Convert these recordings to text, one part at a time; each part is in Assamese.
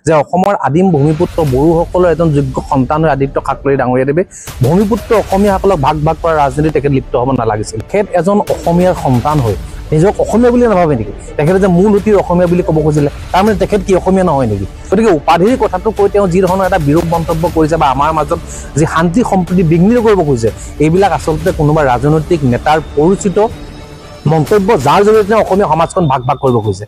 যে অসমৰ আদিম ভূমিপুত্ৰ বড়োসকলৰ এজন যোগ্য সন্তান হৈ আদিত্য ঠাকৰে ডাঙৰীয়াদেৱে ভূমিপুত্ৰ অসমীয়াসকলক ভাগ ভাগ কৰা ৰাজনীতি তেখেত লিপ্ত হ'ব নালাগিছিল। তেখেত এজন অসমীয়াৰ সন্তান হৈ নিজক অসমীয়া বুলি নাভাবে নেকি? তেখেতে যে মূল সুঁতিৰ অসমীয়া বুলি ক'ব খুজিলে তাৰমানে তেখেত কি অসমীয়া নহয় নেকি? গতিকে উপাধিৰ কথাটো কৈ তেওঁ যি ধৰণৰ এটা বিৰূপ মন্তব্য কৰিছে বা আমাৰ মাজত যি শান্তি সম্প্ৰীতি বিঘ্নিত কৰিব খুজিছে, এইবিলাক আচলতে কোনোবা ৰাজনৈতিক নেতাৰ পৰিচিত মন্তব্য, যাৰ জৰিয়তে অসমীয়া সমাজখন ভাগ ভাগ কৰিব খুজিছে।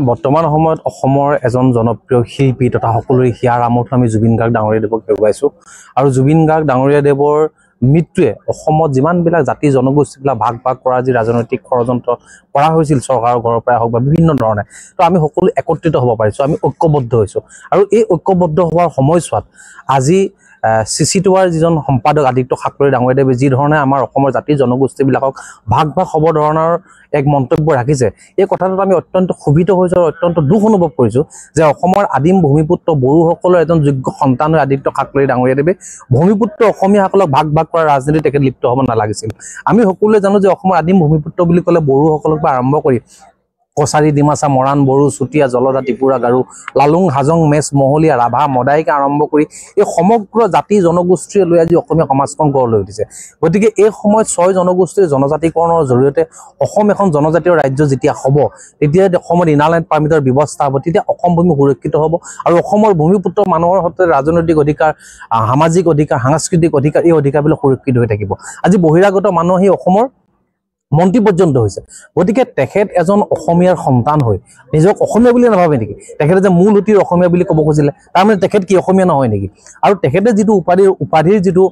বৰ্তমান সময়ত অসমৰ এজন জনপ্ৰিয় শিল্পী তথা সকলোৰে হিয়াৰ আমঠু আমি জুবিন গাৰ্গ ডাঙৰীয়াদেৱক হেৰুৱাইছোঁ। আৰু জুবিন গাৰ্গ ডাঙৰীয়াদেৱৰ মৃত্যুৱে অসমত যিমানবিলাক জাতি জনগোষ্ঠীবিলাক ভাগ ভাগ কৰা যি ৰাজনৈতিক ষড়যন্ত্ৰ কৰা হৈছিল চৰকাৰৰ ঘৰৰ পৰাই হওক বা বিভিন্ন ধৰণে, তো আমি সকলো একত্ৰিত হ'ব পাৰিছোঁ, আমি ঐক্যবদ্ধ হৈছোঁ। আৰু এই ঐক্যবদ্ধ হোৱাৰ সময়ছোৱাত আজি চিচিটোৱাৰ যিজন সম্পাদক আদিত্য ঠাকৰে ডাঙৰীয়াদেৱে যি ধৰণে আমাৰ অসমৰ জাতি জনগোষ্ঠীবিলাকক ভাগ ভাগ হ'ব ধৰণৰ এক মন্তব্য ৰাখিছে, এই কথাটোত আমি অত্যন্ত ক্ষোভিত হৈছোঁ আৰু অত্যন্ত দুখ অনুভৱ কৰিছোঁ যে অসমৰ আদিম ভূমিপুত্ৰ বড়োসকলৰ এজন যোগ্য সন্তান হৈ আদিত্য ঠাকৰে ডাঙৰীয়াদেৱে ভূমিপুত্ৰ অসমীয়াসকলক ভাগ ভাগ কৰা ৰাজনীতি তেখেত লিপ্ত হ'ব নালাগিছিল। আমি সকলোৱে জানো যে অসমৰ আদিম ভূমিপুত্ৰ বুলি ক'লে বড়োসকলক পৰা আৰম্ভ কৰি কছাৰী, ডিমাচা, মৰাণ, বড়ো, চুতীয়া, জলদা, ত্ৰিপুৰা, গাৰো, লালুং, হাজং, মেচ, মহলীয়া, ৰাভা, মদাইকে আৰম্ভ কৰি এই সমগ্ৰ জাতি জনগোষ্ঠীয়ে লৈ আজি অসমীয়া সমাজখন গঢ় লৈ উঠিছে। গতিকে এই সময়ত 6 জনগোষ্ঠীৰ জনজাতিকৰণৰ জৰিয়তে অসম এখন জনজাতীয় ৰাজ্য যেতিয়া হ'ব, তেতিয়া অসমত ইনাৰলাইন পাৰ্মিটৰ ব্যৱস্থা হ'ব, তেতিয়া অসম ভূমি সুৰক্ষিত হ'ব আৰু অসমৰ ভূমিপুত্ৰ মানুহৰ সৈতে ৰাজনৈতিক অধিকাৰ, সামাজিক অধিকাৰ, সাংস্কৃতিক অধিকাৰ, এই অধিকাৰবিলাক সুৰক্ষিত হৈ থাকিব। আজি বহিৰাগত মানুহ আহি অসমৰ মন্ত্ৰী পৰ্যন্ত হৈছে। গতিকে তেখেত এজন অসমীয়াৰ সন্তান হৈ নিজক অসমীয়া বুলি নাভাবে নেকি? তেখেতে যে মূল সুঁতিৰ অসমীয়া বুলি ক'ব খুজিলে তাৰমানে তেখেত কি অসমীয়া নহয় নেকি? আৰু তেখেতে যিটো উপাধিৰ যিটো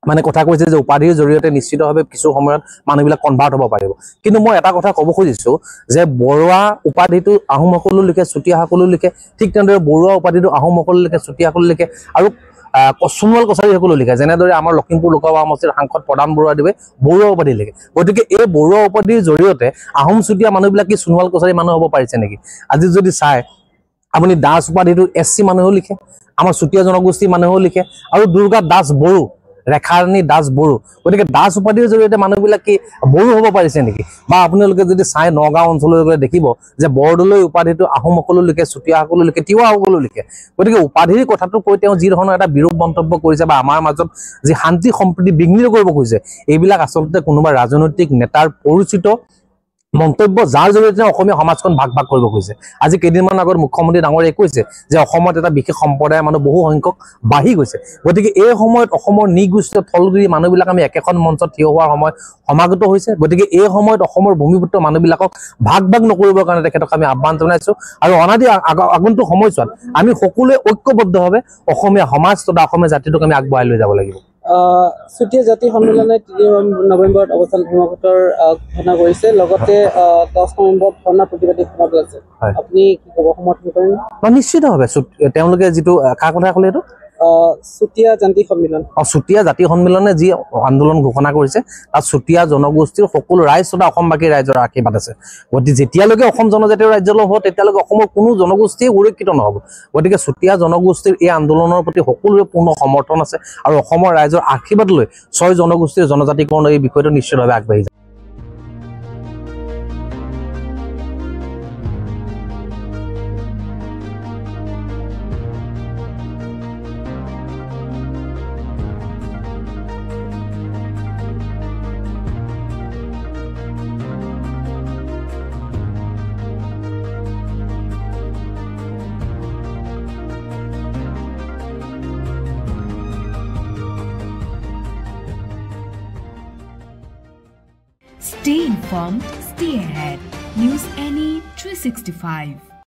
মানে কথা কৈছে যে উপাধিৰ জৰিয়তে নিশ্চিতভাৱে কিছু সময়ত মানুহবিলাক কনভাৰ্ট হ'ব পাৰিব। কিন্তু মই এটা কথা ক'ব খুজিছোঁ যে বৰুৱা উপাধিটো আহোমসকলো লিখে, চুতীয়াসকলো লিখে, ঠিক তেনেদৰে বৰুৱা উপাধিটো আহোমসকলো লিখে, চুতীয়াসকলো লিখে আৰু সোণোৱাল কছাৰীসকলো লিখে। যেনেদৰে আমাৰ লখিমপুৰ লোকসভা সমষ্টিৰ সাংসদ প্ৰধান বৰুৱাদেৱে বৰুৱা উপাধি লিখে। গতিকে এই বৰুৱা উপাধিৰ জৰিয়তে আহোম চুতীয়া মানুহবিলাক কি সোণোৱাল কছাৰী মানুহ হ'ব পাৰিছে নেকি? আজি যদি চাই আপুনি দাস উপাধিটো SC মানুহেও লিখে, আমাৰ চুতীয়া জনগোষ্ঠীৰ মানুহেও লিখে আৰু দুৰ্গা দাস বড়ো, ৰেখাৰাণী দাস বড়ো। গতিকে দাস উপাধিৰ জৰিয়তে মানুহবিলাক কি বড়ো হ'ব পাৰিছে নেকি? বা আপোনালোকে যদি চাই নগাঁও অঞ্চললৈ দেখিব যে বৰদলৈ উপাধিটো আহোমসকলো লিখে, চুতীয়াসকলো লিখে, তিৱাসকলো লিখে। গতিকে উপাধিৰ কথাটো কৈ তেওঁ যি ধৰণৰ এটা বিৰূপ মন্তব্য কৰিছে বা আমাৰ মাজত যি শান্তি সম্প্ৰীতি বিঘ্নিত কৰিব খুজিছে, এইবিলাক আচলতে কোনোবা ৰাজনৈতিক নেতাৰ পৰিচিত মন্তব্য, যাৰ জৰিয়তে অসমীয়া সমাজখন ভাগ ভাগ কৰিব খুজিছে। আজি কেইদিনমান আগত মুখ্যমন্ত্ৰী ডাঙৰীয়াই কৈছে যে অসমত এটা বিশেষ সম্প্ৰদায়ৰ মানুহ বহু সংখ্যক বাঢ়ি গৈছে। গতিকে এই সময়ত অসমৰ নৃগোষ্ঠীয় থলগুৰি মানুহবিলাক আমি একেখন মঞ্চত থিয় হোৱাৰ সময় সমাগত হৈছে। গতিকে এই সময়ত অসমৰ ভূমিপুত্ৰ মানুহবিলাকক ভাগ ভাগ নকৰিবৰ কাৰণে তেখেতক আমি আহ্বান জনাইছোঁ আৰু অনাদি আগন্তুক সময়ছোৱাত আমি সকলোৱে ঐক্যবদ্ধভাৱে অসমীয়া সমাজ তথা অসমীয়া জাতিটোক আমি আগবঢ়াই লৈ যাব লাগিব। চুতীয়া জাতি সন্মিলনে 3 নৱেম্বৰত অৱস্থান ধৰ্মঘটৰ ঘোষণা কৰিছে, লগতে 10 নৱেম্বৰত ধৰ্ণা প্ৰতিবাদী সভা আছে। আপুনি কি ক'ব, সমৰ্থন কৰেনে? নিশ্চিতভাৱে তেওঁলোকে যিটো কাৰ কথা ক'লে এইটো চুতীয়া জাতি সন্মিলন, চুতীয়া জাতি সন্মিলনে যি আন্দোলন ঘোষণা কৰিছে তাত চুতীয়া জনগোষ্ঠীৰ সকলো ৰাইজ তথা অসমবাসী ৰাইজৰ আশীৰ্বাদ আছে। গতিকে যেতিয়ালৈকে অসম জনজাতীয় ৰাজ্য হ'ব তেতিয়ালৈকে অসমৰ কোনো জনগোষ্ঠীয়ে সুৰক্ষিত নহ'ব। গতিকে চুতীয়া জনগোষ্ঠীৰ এই আন্দোলনৰ প্ৰতি সকলোৰে পূৰ্ণ সমৰ্থন আছে আৰু অসমৰ ৰাইজৰ আশীৰ্বাদ লৈ 6 জনগোষ্ঠীৰ জনজাতিকৰণৰ এই বিষয়টো নিশ্চিতভাৱে আগবাঢ়ি যায়। Stay informed, stay ahead. News NE 365.